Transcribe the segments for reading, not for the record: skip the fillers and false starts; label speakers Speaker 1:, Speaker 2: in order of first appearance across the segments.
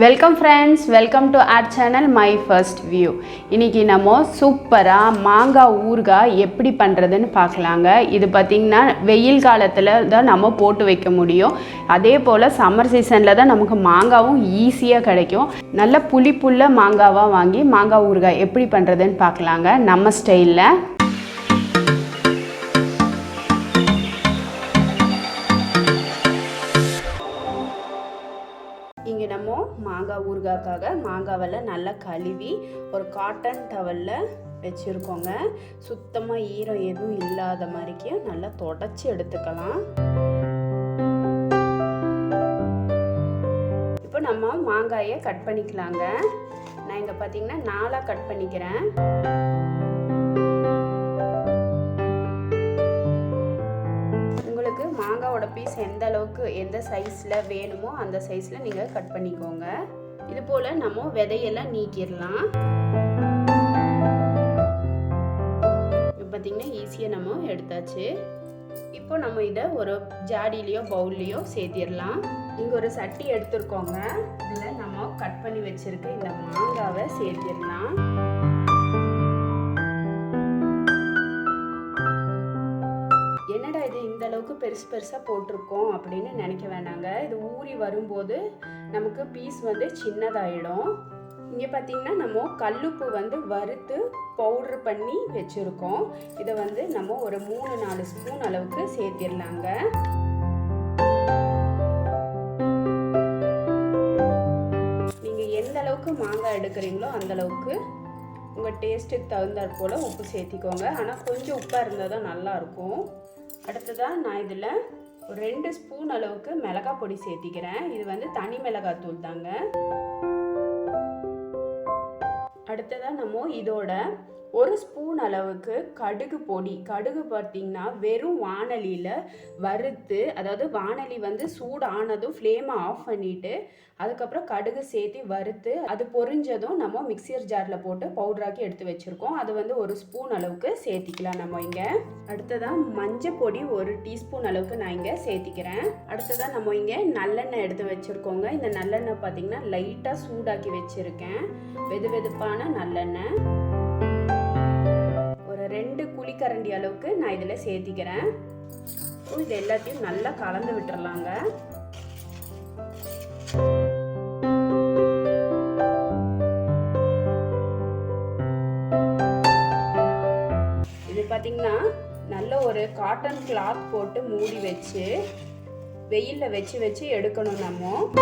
Speaker 1: Welcome friends, welcome to our channel my first view. இன்றைக்கி நம்ம சூப்பராக மாங்காய் ஊறுகாய் எப்படி பண்ணுறதுன்னு பார்க்கலாங்க. இது பார்த்திங்கன்னா வெயில் காலத்தில் தான் நம்ம போட்டு வைக்க முடியும். அதே போல் சம்மர் சீசனில் தான் நமக்கு மாங்காவும் ஈஸியாக கிடைக்கும். நல்ல புளிப்புள்ள மாங்காவாக வாங்கி மாங்காய் ஊறுகாய் எப்படி பண்ணுறதுன்னு பார்க்கலாங்க நம்ம ஸ்டைலில். இங்கே நம்ம மாங்காய் ஊறுகாய்க்காக மாங்காவெல்லாம் நல்லா கழுவி ஒரு காட்டன் டவலில் வச்சுருக்கோங்க. சுத்தமாக ஈரம் எதுவும் இல்லாத மாதிரிக்கு நல்லா தொடச்சி எடுத்துக்கலாம். இப்போ நம்ம மாங்காயை கட் பண்ணிக்கலாங்க. நான் இங்கே பார்த்தீங்கன்னா 4ஆக கட் பண்ணிக்கிறேன். மாங்காவோட பீஸ் எந்த அளவுக்கு எந்த சைஸில் வேணுமோ அந்த சைஸில் நீங்கள் கட் பண்ணிக்கோங்க. இது போல் நம்ம விதையெல்லாம் நீக்கிடலாம். இப்போ பார்த்திங்கன்னா ஈஸியாக நம்ம எடுத்தாச்சு. இப்போ நம்ம இதை ஒரு ஜாடிலேயோ பவுல்லையோ சேர்த்திடலாம். இங்கே ஒரு சட்டி எடுத்துருக்கோங்க. இதில் நம்ம கட் பண்ணி வச்சுருக்க இந்த மாங்காவை சேர்த்திடலாம். என்னடா இது இந்த அளவுக்கு பெருசு பெருசாக போட்டிருக்கோம் அப்படின்னு நினைக்க வேண்டாங்க. இது ஊறி வரும்போது நமக்கு பீஸ் வந்து சின்னதாகிடும். இங்கே பார்த்திங்கன்னா நம்ம கல்லுப்பு வந்து வறுத்து பவுட்ரு பண்ணி வச்சுருக்கோம். இதை வந்து நம்ம ஒரு 3-4 ஸ்பூன் அளவுக்கு சேர்த்திடலாங்க. நீங்கள் எந்த அளவுக்கு மாங்காய் எடுக்கிறீங்களோ அந்த அளவுக்கு உங்கள் டேஸ்ட்டுக்கு தகுந்தாற் போல் உப்பு சேர்த்திக்கோங்க. ஆனால் கொஞ்சம் உப்பாக இருந்தால் தான் நல்லாயிருக்கும். அடுத்ததாக நான் இதில் ஒரு 2 ஸ்பூன் அளவுக்கு மிளகாய் பொடி சேர்த்திக்கிறேன். இது வந்து தனி மிளகாய் தூள் தாங்க. அடுத்ததாக நம்ம இதோட 1 ஸ்பூன் அளவுக்கு கடுகு பொடி. கடுகு பார்த்திங்கன்னா வெறும் வாணலியில் வறுத்து, அதாவது வாணலி வந்து சூடானதும் ஃப்ளேமை ஆஃப் பண்ணிவிட்டு அதுக்கப்புறம் கடுகு சேர்த்து வறுத்து அது பொரிஞ்சதும் நம்ம மிக்சர் ஜாரில் போட்டு பவுடராக்கி எடுத்து வச்சுருக்கோம். அது வந்து 1 ஸ்பூன் அளவுக்கு சேர்த்திக்கலாம் நம்ம இங்கே. அடுத்ததாக மஞ்சள் பொடி 1 டீஸ்பூன் அளவுக்கு நான் இங்கே சேர்த்திக்கிறேன். அடுத்ததாக நம்ம இங்கே நல்லெண்ணெய் எடுத்து வச்சுருக்கோங்க. இந்த நல்லெண்ணெய் பார்த்திங்கன்னா லைட்டாக சூடாக்கி வச்சுருக்கேன். வெது வெதுப்பான நல்லெண்ணெய் 2 குழிக்கரண்டி அளவுக்கு நான் இதில் சேர்த்திக்கிறேன். இது எல்லாத்தையும் நல்லா கலந்து விட்டுறலாங்க. இது பார்த்திங்கன்னா நல்ல ஒரு காட்டன் கிளாத் போட்டு மூடி வச்சு வெயிலில் வச்சு எடுக்கணும் நம்ம.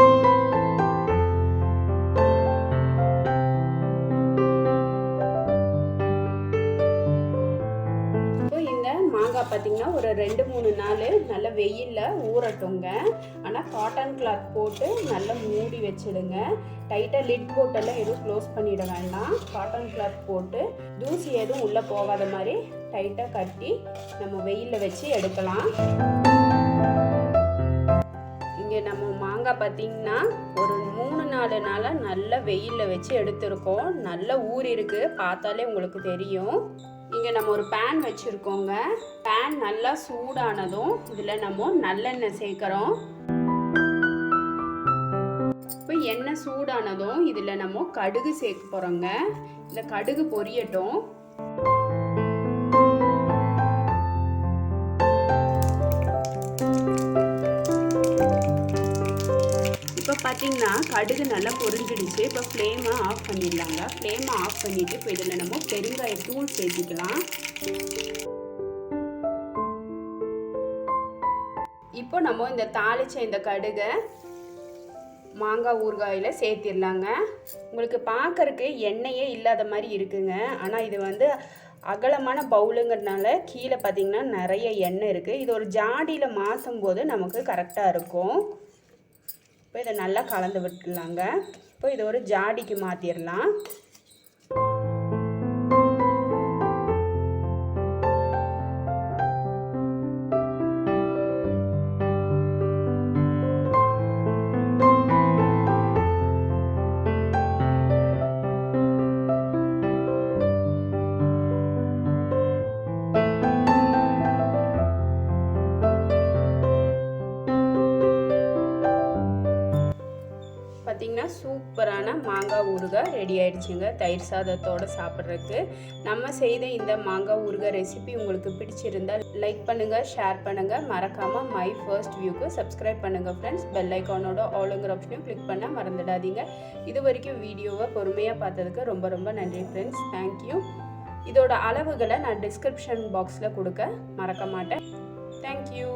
Speaker 1: மாங்காய் பார்த்திங்கன்னா ஒரு 2-3 நாள் நல்லா வெயிலில் ஊறட்டுங்க. ஆனால் காட்டன் கிளாத் போட்டு நல்லா மூடி வச்சிடுங்க. டைட்டாக லிட் போட்டெல்லாம் எதுவும் க்ளோஸ் பண்ணிட வேண்டாம். காட்டன் கிளாத் போட்டு தூசி எதுவும் உள்ளே போகாத மாதிரி டைட்டாக கட்டி நம்ம வெயிலில் வச்சு எடுக்கலாம். இங்கே நம்ம மாங்காய் பார்த்திங்கன்னா ஒரு 3-4 நாளாக நல்லா வெயிலில் வச்சு எடுத்துருக்கோம். நல்லா ஊறி இருக்குது, பார்த்தாலே உங்களுக்கு தெரியும். இங்கே நம்ம ஒரு பேன் வச்சுருக்கோங்க. பேன் நல்லா சூடானதும் இதில் நம்ம நல்லெண்ணெய் சேர்க்குறோம். இப்போ எண்ணெய் சூடானதும் இதில் நம்ம கடுகு சேர்க்க போகிறோங்க. இந்த கடுகு பொரியட்டும். இப்போ பார்த்திங்கன்னா கடுகு நல்லா பொரிஞ்சிடுச்சு. இப்போ ஃப்ளேமை ஆஃப் பண்ணிடலாங்க. ஃப்ளேமை ஆஃப் பண்ணிவிட்டு இப்போ இதில் நம்ம பெருங்காயத்தூள் சேர்த்திக்கலாம். இப்போ நம்ம இந்த தாளிச்ச இந்த கடுகை மாங்காய் ஊறுகாயில் சேர்த்திடலாங்க. உங்களுக்கு பார்க்கறதுக்கு எண்ணெயே இல்லாத மாதிரி இருக்குங்க. ஆனால் இது வந்து அகலமான பவுலுங்கிறதுனால கீழே பார்த்திங்கன்னா நிறைய எண்ணெய் இருக்குது. இது ஒரு ஜாடியில் மாற்றும் போது நமக்கு கரெக்டாக இருக்கும். இப்போ இதை நல்லா கலந்து விட்டுலாங்க. இப்போ இதை ஒரு ஜாடிக்கு மாற்றிடலாம். சூப்பரான மாங்காய் ஊறுகாய் ரெடி ஆயிடுச்சுங்க தயிர் சாதத்தோடு சாப்பிட்றதுக்கு. நம்ம செய்த இந்த மாங்காய் ஊறுகாய் ரெசிபி உங்களுக்கு பிடிச்சிருந்தால் லைக் பண்ணுங்கள், ஷேர் பண்ணுங்கள், மறக்காமல் மை ஃபர்ஸ்ட் வியூக்கு சப்ஸ்கிரைப் பண்ணுங்கள் ஃப்ரெண்ட்ஸ். பெல் ஐக்கானோட ஆளுங்கிற ஆப்ஷனையும் கிளிக் பண்ண மறந்துடாதீங்க. இது வரைக்கும் வீடியோவை பொறுமையாக பார்த்ததுக்கு ரொம்ப ரொம்ப நன்றி ஃப்ரெண்ட்ஸ். தேங்க்யூ. இதோட அளவுகளை நான் டிஸ்கிரிப்ஷன் பாக்ஸில் கொடுக்க மறக்க மாட்டேன். தேங்க்யூ.